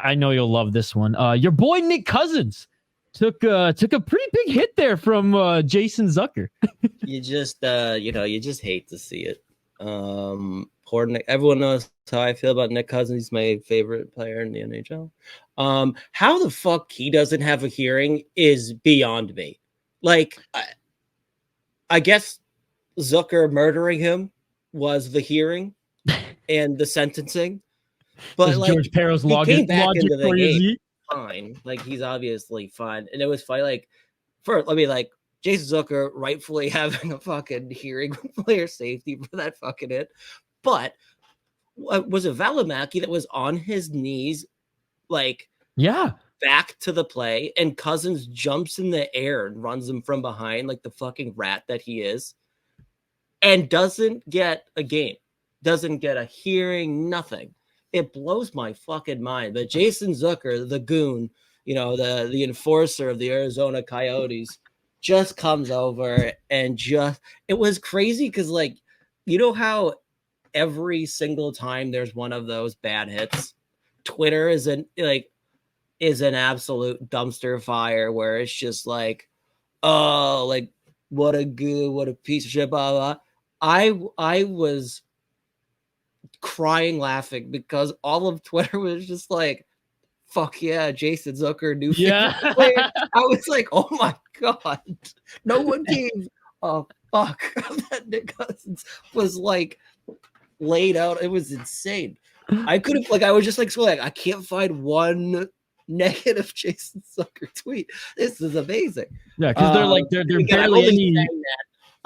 I know you'll love this one. Your boy Nick Cousins took a pretty big hit there from Jason Zucker. You just you just hate to see it. Poor Nick. Everyone knows how I feel about Nick Cousins. He's my favorite player in the NHL. How the fuck he doesn't have a hearing is beyond me. Like, I guess Zucker murdering him was the hearing and the sentencing, but like George Parrot's he came back logic into the for you, game fine. Like, he's obviously fine, and it was fine. Like, first, let me like. Jason Zucker rightfully having a fucking hearing player safety for that fucking hit. But was it Valimaki that was on his knees, like, back to the play, and Cousins jumps in the air and runs him from behind like the fucking rat that he is, and doesn't get a game, doesn't get a hearing, nothing. It blows my fucking mind. But Jason Zucker, the goon, the enforcer of the Arizona Coyotes, just comes over and it was crazy because, like, how every single time there's one of those bad hits, Twitter is an absolute dumpster fire where it's just like, oh, like, what a piece of shit, blah, blah. I was crying laughing because all of Twitter was just like, fuck yeah, Jason Zucker, new favorite player. I was like, oh my god, no one gave a fuck that Nick Cousins was like laid out. It was insane. I couldn't I was just like, so like, I can't find one negative Jason Zucker tweet. This is amazing. Yeah, because they're barely any.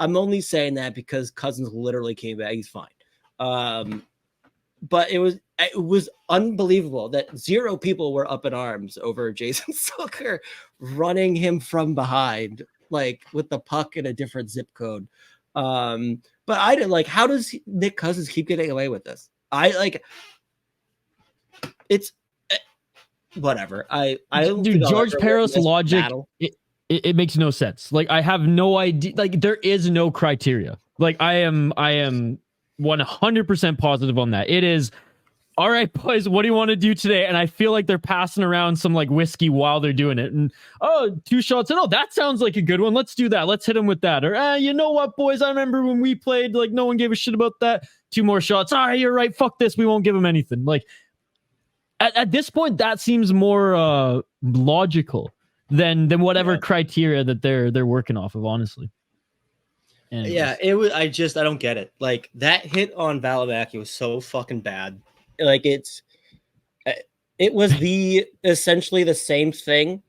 I'm only saying that because Cousins literally came back. He's fine. But it was unbelievable that 0 people were up in arms over Jason Zucker running him from behind, like, with the puck in a different zip code. But I didn't like, how does Nick Cousins keep getting away with this? It's whatever. Dude, George Parrot's logic, it makes no sense. Like, I have no idea. Like, there is no criteria. Like, I am 100% positive on that. It is, all right, boys, what do you want to do today? And I feel like they're passing around some like whiskey while they're doing it. And 2 shots. And that sounds like a good one. Let's do that. Let's hit him with that. Or you know what, boys? I remember when we played, like, no one gave a shit about that. 2 more shots. All right, you're right. Fuck this. We won't give him anything. Like, at this point, that seems more logical than whatever criteria that they're working off of, honestly. Anyways. Yeah, it was. I don't get it. Like, that hit on Valimaki was so fucking bad. Like, it was essentially the same thing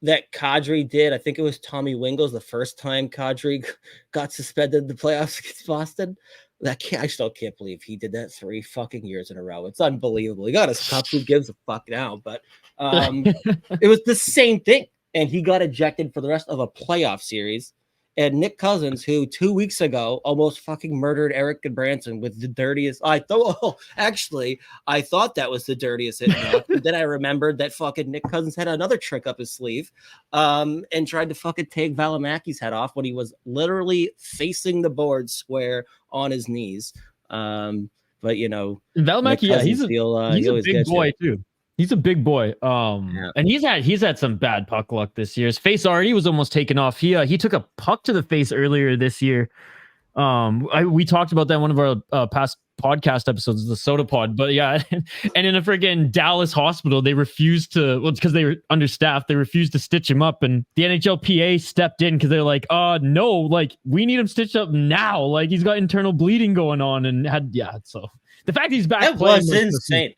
that Kadri did. I think it was Tommy Wingles the first time Kadri got suspended in the playoffs against Boston. I still can't believe he did that 3 fucking years in a row. It's unbelievable. He got his cup. Who gives a fuck now? But it was the same thing, and he got ejected for the rest of a playoff series. And Nick Cousins, who 2 weeks ago almost fucking murdered Eric Branson with the dirtiest. I thought that was the dirtiest hit. Then I remembered that fucking Nick Cousins had another trick up his sleeve, and tried to fucking take Valimaki's head off when he was literally facing the board square on his knees. But Valimaki, he's a big boy too. He's a big boy. And he's had some bad puck luck this year. His face already was almost taken off. He took a puck to the face earlier this year. We talked about that in one of our past podcast episodes, the Sota pod. But yeah, and in a freaking Dallas hospital, they refused to, because they were understaffed, they refused to stitch him up, and the NHLPA stepped in because they're like, no, like, we need him stitched up now. Like, he's got internal bleeding going on, and so the fact he's back that was insane.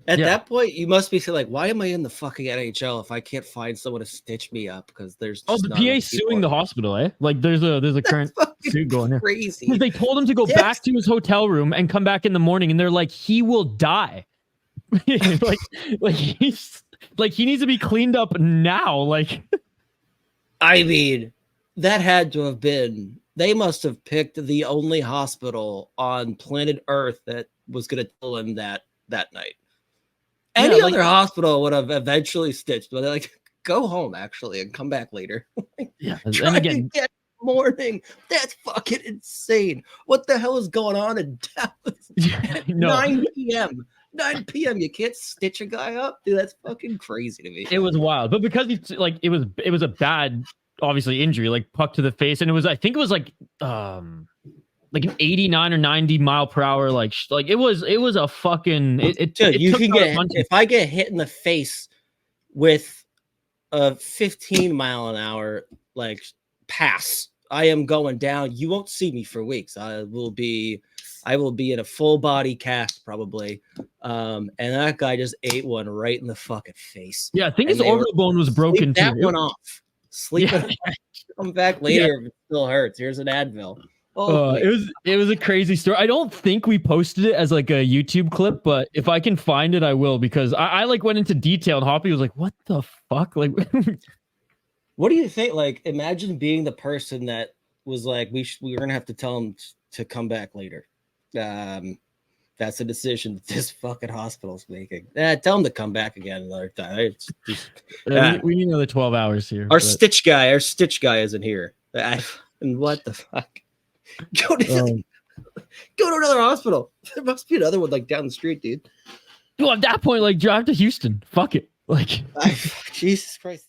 At that point, you must be saying, like, why am I in the fucking NHL if I can't find someone to stitch me up? Because there's the PA suing the hospital, eh? Like, there's a current suit going here. Crazy. Because they told him to go back to his hotel room and come back in the morning, and they're like, he will die. like he needs to be cleaned up now. Like, I mean, that had to have been. They must have picked the only hospital on planet Earth that was going to tell him that night. Any other hospital would have eventually stitched, but they're like, go home, actually, and come back later. And again, morning. That's fucking insane. What the hell is going on in Dallas at 9 p.m.? 9 p.m. You can't stitch a guy up, dude. That's fucking crazy to me. It was wild, but because it was a bad, obviously injury, like puck to the face, and I think it was like an 89 or 90 mile per hour, like it was a fucking. Dude, you can get if I get hit in the face with a 15 mile an hour like pass, I am going down. You won't see me for weeks. I will be in a full body cast probably. And that guy just ate one right in the fucking face. Yeah, I think his orbital bone was broken too. That one off. Sleep it. Come back later if it still hurts. Here's an Advil. It was a crazy story. I don't think we posted it as like a YouTube clip, but if I can find it, I will, because I like went into detail and Hoppy was like, "What the fuck?" Like, what do you think? Like, imagine being the person that was like, we were gonna have to tell him to come back later. That's a decision that this fucking hospital's making. Tell him to come back again another time. We need another 12 hours here. Our stitch guy isn't here. And what the fuck? Go to another hospital. There must be another one like down the street, dude. Well, at that point, like drive to Houston. Fuck it. Like, Jesus Christ.